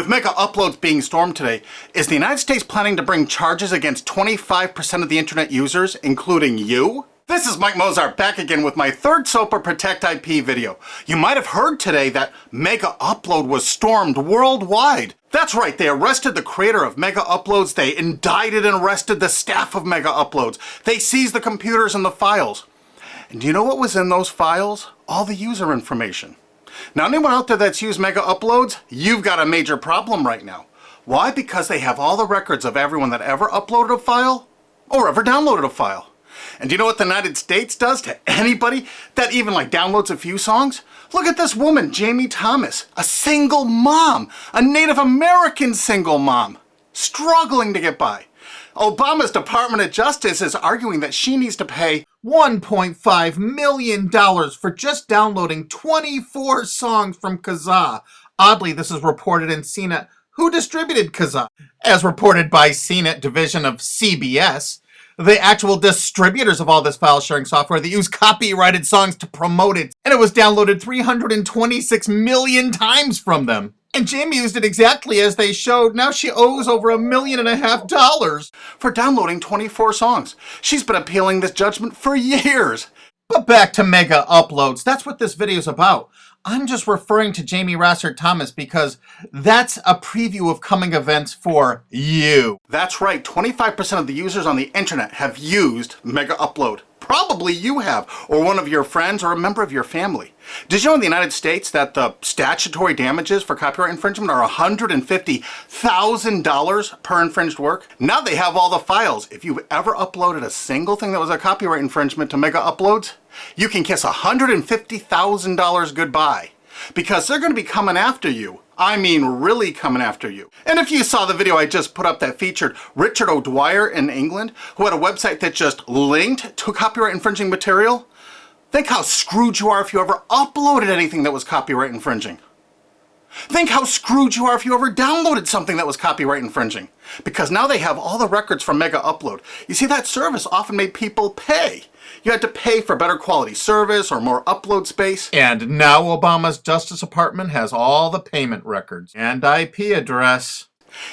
With mega uploads being stormed today, is the United States planning to bring charges against 25% of the internet users, including you? This is Mike Mozart back again with my third SOPA Protect IP video. You might have heard today that Mega Upload was stormed worldwide. That's right, they arrested the creator of Mega Uploads, they indicted and arrested the staff of Mega Uploads, they seized the computers and the files. And do you know what was in those files? All the user information. Now anyone out there that's used Mega Uploads, you've got a major problem right now. Why? Because they have all the records of everyone that ever uploaded a file or ever downloaded a file. And do you know what the United States does to anybody that even downloads a few songs? Look at this woman, Jamie Thomas, a single mom, a Native American single mom, struggling to get by. Obama's Department of Justice is arguing that she needs to pay $1.5 million for just downloading 24 songs from Kazaa. Oddly, this is reported in CNET. Who distributed Kazaa? As reported by CNET division of CBS, the actual distributors of all this file sharing software that use copyrighted songs to promote it. And it was downloaded 326 million times from them. And Jamie used it exactly as they showed. Now she owes over $1.5 million for downloading 24 songs. She's been appealing this judgment for years. But back to Mega Uploads. That's what this video is about. I'm just referring to Jamie Thomas because that's a preview of coming events for you. That's right, 25% of the users on the internet have used Mega Upload. Probably you have, or one of your friends, or a member of your family. Did you know in the United States that the statutory damages for copyright infringement are $150,000 per infringed work? Now they have all the files. If you've ever uploaded a single thing that was a copyright infringement to Mega Uploads, you can kiss $150,000 goodbye. Because they're going to be coming after you. I mean, really coming after you. And if you saw the video I just put up that featured Richard O'Dwyer in England, who had a website that just linked to copyright infringing material, think how screwed you are if you ever uploaded anything that was copyright infringing. Think how screwed you are if you ever downloaded something that was copyright infringing. Because now they have all the records from Mega Upload. You see, that service often made people pay. You had to pay for better quality service or more upload space. And now Obama's Justice Department has all the payment records and IP address.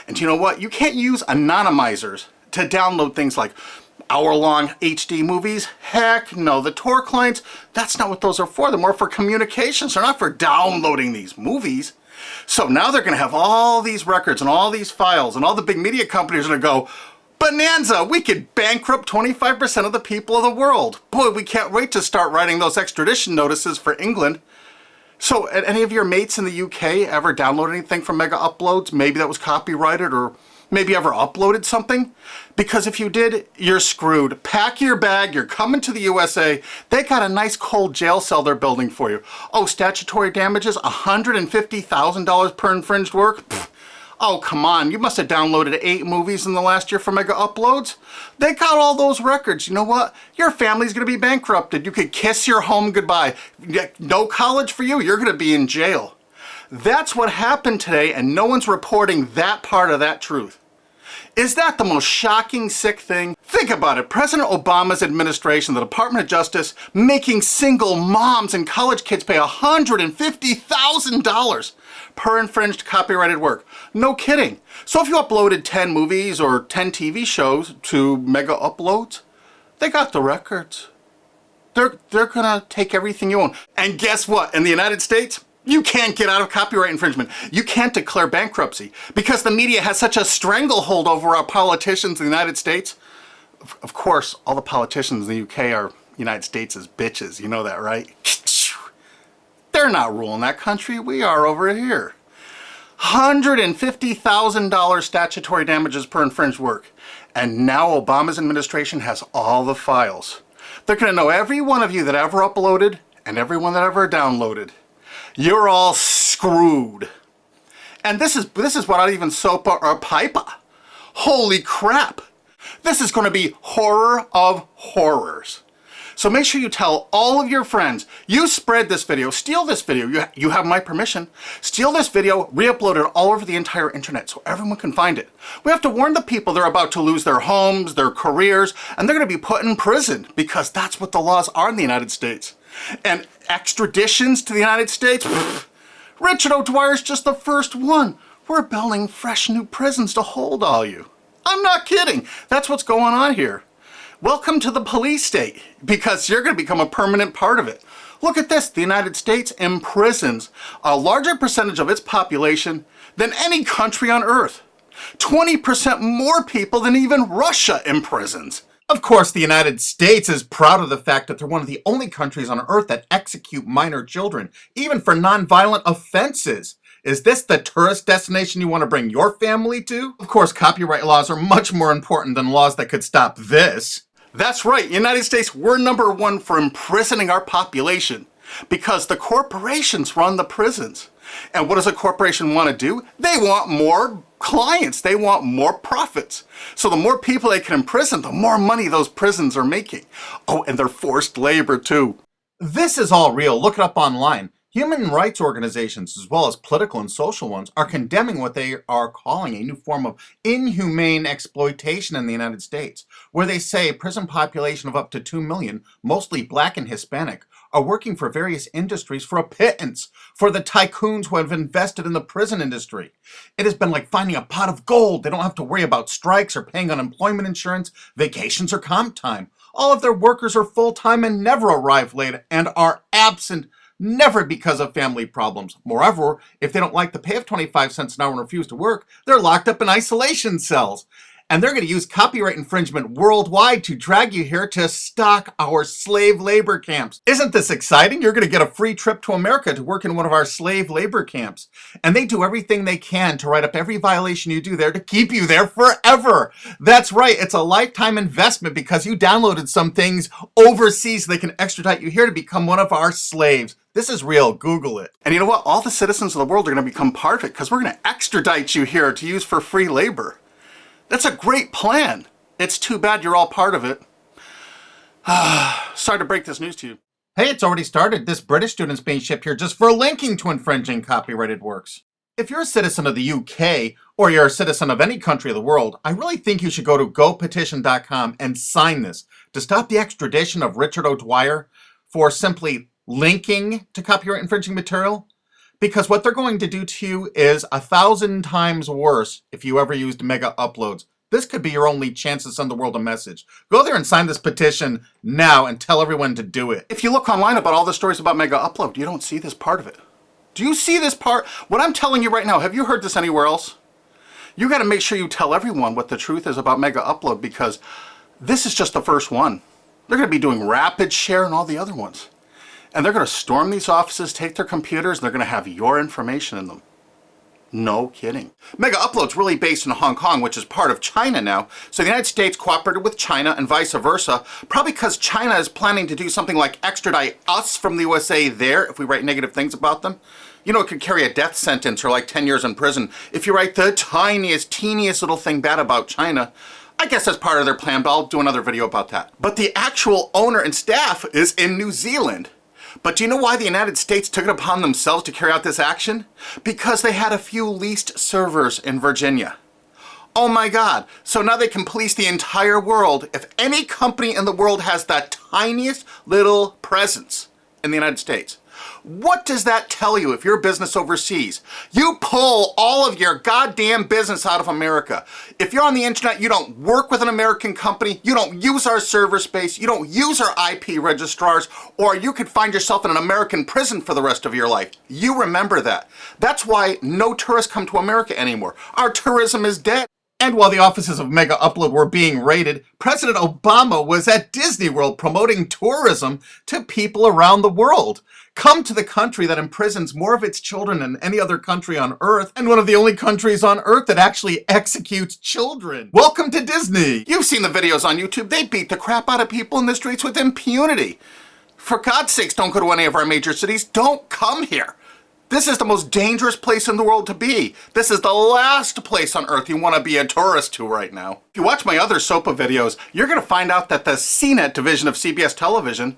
And you know what? You can't use anonymizers to download things like hour-long HD movies. Heck no, the Tor clients, that's not what those are for. They're more for communications. They're not for downloading these movies. So now they're going to have all these records and all these files, and all the big media companies are going to go, bonanza, we could bankrupt 25% of the people of the world. Boy, we can't wait to start writing those extradition notices for England. So, any of your mates in the UK ever download anything from Mega Uploads? Maybe that was copyrighted, or maybe ever uploaded something? Because if you did, you're screwed. Pack your bag, you're coming to the USA. They got a nice cold jail cell they're building for you. Oh, statutory damages, $150,000 per infringed work? Pfft. Oh, come on, you must have downloaded 8 movies in the last year for Mega Uploads. They got all those records. You know what? Your family's gonna be bankrupted. You could kiss your home goodbye. No college for you, you're gonna be in jail. That's what happened today, and no one's reporting that part of that truth. Is that the most shocking, sick thing? Think about it. President Obama's administration, the Department of Justice, making single moms and college kids pay $150,000 per infringed copyrighted work. No kidding. So if you uploaded 10 movies or 10 TV shows to Mega Uploads, they got the records. They're gonna take everything you own. And guess what? In the United States, you can't get out of copyright infringement. You can't declare bankruptcy because the media has such a stranglehold over our politicians in the United States. Of course, all the politicians in the UK are United States' bitches. You know that, right? They're not ruling that country. We are over here. $150,000 statutory damages per infringed work. And now Obama's administration has all the files. They're going to know every one of you that ever uploaded and everyone that ever downloaded. You're all screwed. And this is without even SOPA or PIPA. Holy crap. This is going to be horror of horrors. So make sure you tell all of your friends, you spread this video, steal this video, you have my permission, steal this video, re-upload it all over the entire internet so everyone can find it. We have to warn the people they're about to lose their homes, their careers, and they're going to be put in prison because that's what the laws are in the United States. And extraditions to the United States? Pfft, Richard O'Dwyer's just the first one. We're building fresh new prisons to hold all you. I'm not kidding. That's what's going on here. Welcome to the police state, because you're going to become a permanent part of it. Look at this. The United States imprisons a larger percentage of its population than any country on earth. 20% more people than even Russia imprisons. Of course, the United States is proud of the fact that they're one of the only countries on earth that execute minor children, even for nonviolent offenses. Is this the tourist destination you want to bring your family to? Of course, copyright laws are much more important than laws that could stop this. That's right, United States, we're #1 for imprisoning our population because the corporations run the prisons. And what does a corporation want to do? They want more clients. They want more profits. So the more people they can imprison, the more money those prisons are making. Oh, and they're forced labor too. This is all real. Look it up online. Human rights organizations, as well as political and social ones, are condemning what they are calling a new form of inhumane exploitation in the United States, where they say a prison population of up to 2 million, mostly black and Hispanic, are working for various industries for a pittance for the tycoons who have invested in the prison industry. It has been like finding a pot of gold. They don't have to worry about strikes or paying unemployment insurance, vacations, or comp time. All of their workers are full-time and never arrive late and are absent, never because of family problems. Moreover, if they don't like the pay of 25 cents an hour and refuse to work, they're locked up in isolation cells. And they're going to use copyright infringement worldwide to drag you here to stock our slave labor camps. Isn't this exciting? You're going to get a free trip to America to work in one of our slave labor camps. And they do everything they can to write up every violation you do there to keep you there forever. That's right. It's a lifetime investment because you downloaded some things overseas so they can extradite you here to become one of our slaves. This is real. Google it. And you know what? All the citizens of the world are going to become part of it because we're going to extradite you here to use for free labor. That's a great plan. It's too bad you're all part of it. Sorry to break this news to you. Hey, it's already started. This British student's being shipped here just for linking to infringing copyrighted works. If you're a citizen of the UK, or you're a citizen of any country of the world, I really think you should go to gopetition.com and sign this to stop the extradition of Richard O'Dwyer for simply linking to copyright infringing material. Because what they're going to do to you is 1,000 times worse if you ever used mega uploads. This could be your only chance to send the world a message. Go there and sign this petition now and tell everyone to do it. If you look online about all the stories about mega upload, you don't see this part of it. Do you see this part? What I'm telling you right now, have you heard this anywhere else? You got to make sure you tell everyone what the truth is about mega upload because this is just the first one. They're going to be doing rapid share and all the other ones. And they're going to storm these offices, take their computers, and they're going to have your information in them. No kidding. Mega Upload's really based in Hong Kong, which is part of China now. So the United States cooperated with China and vice versa, probably because China is planning to do something like extradite us from the USA there if we write negative things about them. You know, it could carry a death sentence or like 10 years in prison if you write the tiniest, teeniest little thing bad about China. I guess that's part of their plan, but I'll do another video about that. But the actual owner and staff is in New Zealand. But do you know why the United States took it upon themselves to carry out this action? Because they had a few leased servers in Virginia. Oh my God. So now they can police the entire world. If any company in the world has that tiniest little presence in the United States, what does that tell you if you're a business overseas? You pull all of your goddamn business out of America. If you're on the internet, you don't work with an American company, you don't use our server space, you don't use our IP registrars, or you could find yourself in an American prison for the rest of your life. You remember that. That's why no tourists come to America anymore. Our tourism is dead. And while the offices of Mega Upload were being raided, President Obama was at Disney World promoting tourism to people around the world. Come to the country that imprisons more of its children than any other country on Earth, and one of the only countries on Earth that actually executes children. Welcome to Disney. You've seen the videos on YouTube. They beat the crap out of people in the streets with impunity. For God's sakes, don't go to any of our major cities. Don't come here. This is the most dangerous place in the world to be. This is the last place on Earth you want to be a tourist to right now. If you watch my other SOPA videos, you're going to find out that the CNET division of CBS television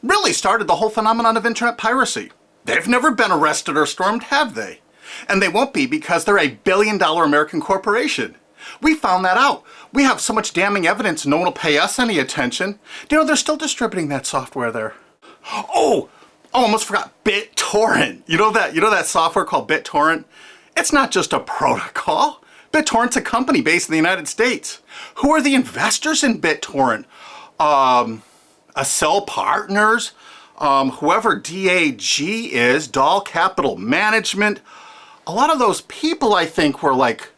really started the whole phenomenon of internet piracy. They've never been arrested or stormed, have they? And they won't be because they're a billion-dollar American corporation. We found that out. We have so much damning evidence no one will pay us any attention. You know, they're still distributing that software there. Oh, almost forgot BitTorrent. You know that software called BitTorrent? It's not just a protocol. BitTorrent's a company based in the United States. Who are the investors in BitTorrent? Accel Partners, whoever DAG is, Doll Capital Management. A lot of those people, I think, were like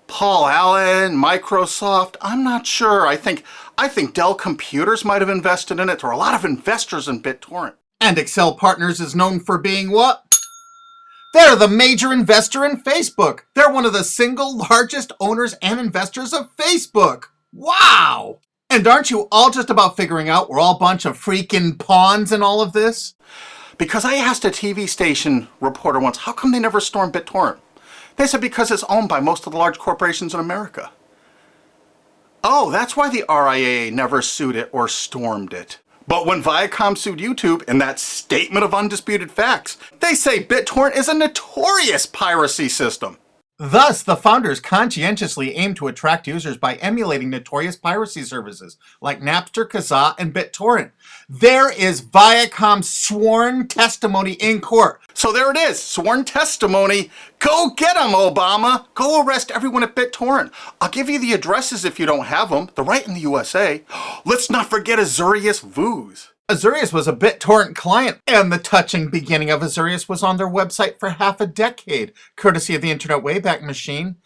Paul Allen, Microsoft. I'm not sure. I think Dell Computers might have invested in it. There are a lot of investors in BitTorrent. And Accel Partners is known for being what? They're the major investor in Facebook. They're one of the single largest owners and investors of Facebook. Wow! And aren't you all just about figuring out we're all a bunch of freaking pawns in all of this? Because I asked a TV station reporter once, how come they never stormed BitTorrent? They said because it's owned by most of the large corporations in America. Oh, that's why the RIAA never sued it or stormed it. But when Viacom sued YouTube in that statement of undisputed facts, they say BitTorrent is a notorious piracy system. Thus, the founders conscientiously aim to attract users by emulating notorious piracy services like Napster, Kazaa, and BitTorrent. There is Viacom's sworn testimony in court. So there it is, sworn testimony. Go get them, Obama. Go arrest everyone at BitTorrent. I'll give you the addresses if you don't have them. They're right in the USA. Let's not forget Azurius Vooz. Azurius was a BitTorrent client, and the touching beginning of Azurius was on their website for half a decade, courtesy of the Internet Wayback Machine.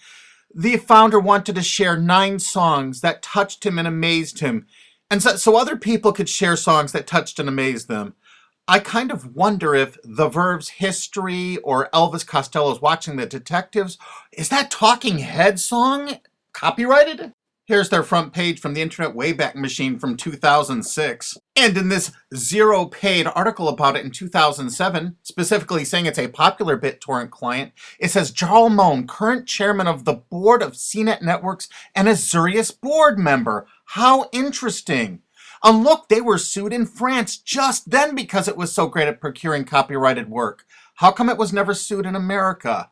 The founder wanted to share 9 songs that touched him and amazed him, and so other people could share songs that touched and amazed them. I kind of wonder if The Verve's History or Elvis Costello's Watching the Detectives, is that Talking Heads song copyrighted? Here's their front page from the Internet Wayback Machine from 2006. And in this zero-paid article about it in 2007, specifically saying it's a popular BitTorrent client, it says Jarl Moan, current chairman of the board of CNET Networks and Azurius board member. How interesting. And look, they were sued in France just then because it was so great at procuring copyrighted work. How come it was never sued in America?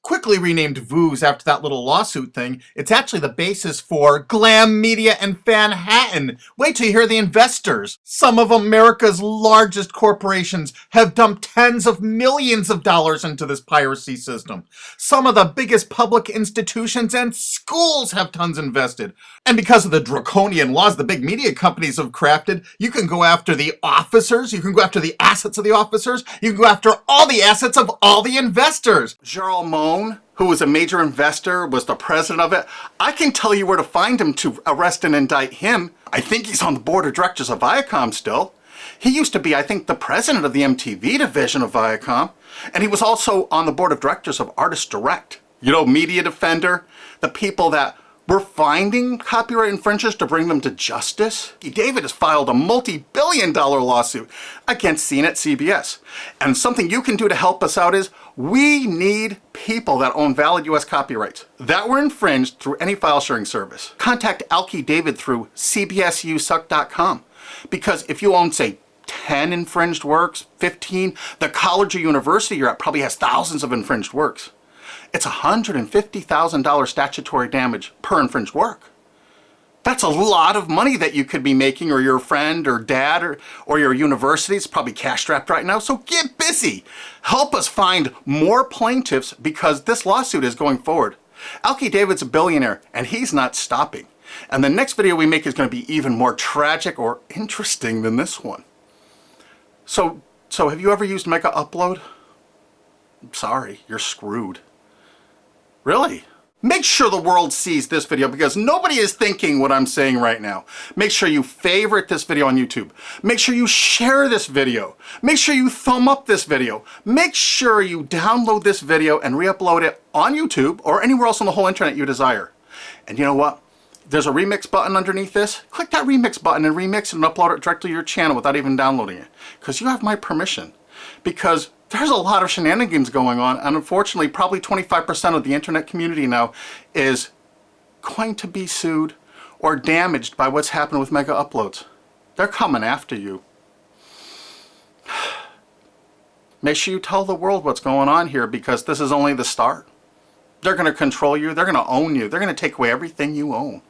Quickly renamed Vooz after that little lawsuit thing, it's actually the basis for Glam Media and Fanhattan. Wait till you hear the investors. Some of America's largest corporations have dumped tens of millions of dollars into this piracy system. Some of the biggest public institutions and schools have tons invested. And because of the draconian laws the big media companies have crafted, you can go after the officers, you can go after the assets of the officers, you can go after all the assets of all the investors. Jarl Moan, who was a major investor, was the president of it. I can tell you where to find him to arrest and indict him. I think he's on the board of directors of Viacom still. He used to be, I think, the president of the MTV division of Viacom. And he was also on the board of directors of Artist Direct. You know, Media Defender, the people that were finding copyright infringers to bring them to justice. David has filed a multi-billion-dollar lawsuit against CNET CBS. And something you can do to help us out is we need people that own valid US copyrights that were infringed through any file sharing service. Contact Alki David through cbsusuck.com, because if you own, say, 10 infringed works, 15, the college or university you're at probably has thousands of infringed works. It's $150,000 statutory damage per infringed work. That's a lot of money that you could be making, or your friend or dad or your university is probably cash-strapped right now. So get busy. Help us find more plaintiffs because this lawsuit is going forward. Alki David's a billionaire and he's not stopping. And the next video we make is going to be even more tragic or interesting than this one. So have you ever used megaupload? I'm sorry, you're screwed. Really? Make sure the world sees this video because nobody is thinking what I'm saying right now. Make sure you favorite this video on YouTube. Make sure you share this video. Make sure you thumb up this video. Make sure you download this video and re-upload it on YouTube or anywhere else on the whole internet you desire. And you know what? There's a remix button underneath this. Click that remix button and remix it and upload it directly to your channel without even downloading it. Because you have my permission. Because there's a lot of shenanigans going on, and unfortunately probably 25% of the internet community now is going to be sued or damaged by what's happened with megauploads. They're coming after you. Make sure you tell the world what's going on here because this is only the start. They're going to control you, they're going to own you, they're going to take away everything you own.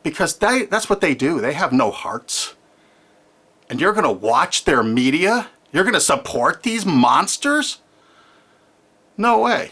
Because that's what they do, they have no hearts. And you're going to watch their media? You're going to support these monsters? No way.